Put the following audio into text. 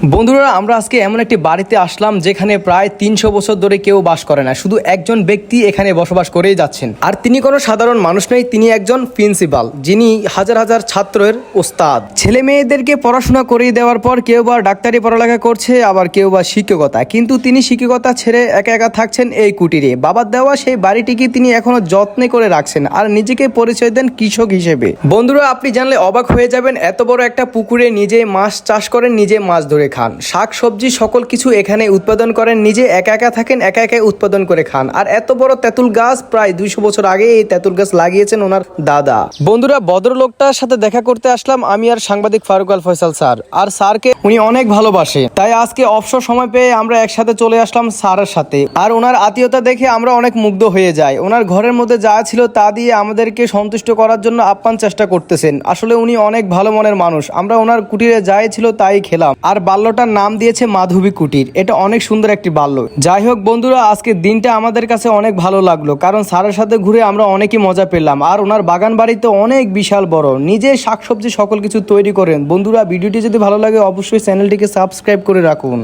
বন্ধুরা আমরা আজকে এমন একটি বাড়িতে আসলাম যেখানে প্রায় 300 বছর ধরে কেউ বাস করে না, শুধু একজন ব্যক্তি এখানে বসবাস করেই যাচ্ছেন। আর তিনি কোনো সাধারণ মানুষ নয়, তিনি একজন প্রিন্সিপাল, যিনি হাজার হাজার ছাত্রের ওস্তাদ। ছেলে মেয়েদেরকে পড়াশোনা করিয়ে দেওয়ার পর কেউ বা ডাক্তারি পড়ালেখা করছে, আবার কেউ বা শিক্ষকতা, কিন্তু তিনি শিক্ষকতা ছেড়ে একা একা থাকছেন এই কুটিরে। বাবার দেওয়া সেই বাড়িটিকে তিনি এখনো যত্নে করে রাখছেন আর নিজেকে পরিচয় দেন কৃষক হিসেবে। বন্ধুরা আপনি জানলে অবাক হয়ে যাবেন, এত বড় একটা পুকুরে নিজে মাছ চাষ করেন, নিজে মাছ ধরে খান, শাক সবজি সকল কিছু এখানে উৎপাদন করেন, নিজে একা একা থাকেন, একা একা উৎপাদন করে খান। আর এত বড় তেঁতুল গাছ, প্রায় 200 বছর আগে এই তেঁতুল গাছ লাগিয়েছেন ওনার দাদা। বন্ধুরা ভদ্রলোকটার সাথে দেখা করতে আসলাম আমি আর সাংবাদিক ফারুক আল ফয়সাল স্যার। আর স্যারকে উনি অনেক ভালোবাসে, তাই আজকে অবসর সময় পেয়ে আমরা একসাথে চলে আসলাম স্যারের সাথে। আর ওনার আত্মীয়তা দেখে আমরা অনেক মুগ্ধ হয়ে যাই। ওনার ঘরের মধ্যে যা ছিল তা দিয়ে আমাদেরকে সন্তুষ্ট করার জন্য আপ্যায়ন চেষ্টা করতেছেন। আসলে উনি অনেক ভালো মনের মানুষ। আমরা ওনার কুটিরে যাই ছিল তাই খেলাম। আর বাল্যটার নাম দিয়েছে মাধবী কুটির। এটা অনেক সুন্দর একটি বাল্য। যাই হোক বন্ধুরা, আজকে দিনটা আমাদের কাছে অনেক ভালো লাগলো, কারণ স্যারের সাথে ঘুরে আমরা অনেকই মজা পেলাম। আর ওনার বাগান বাড়িতে অনেক বিশাল বড়, নিজে শাকসবজি সকল কিছু তৈরি করেন। বন্ধুরা ভিডিওটি যদি ভালো লাগে অবশ্যই চ্যানেলটিকে সাবস্ক্রাইব করে রাখুন।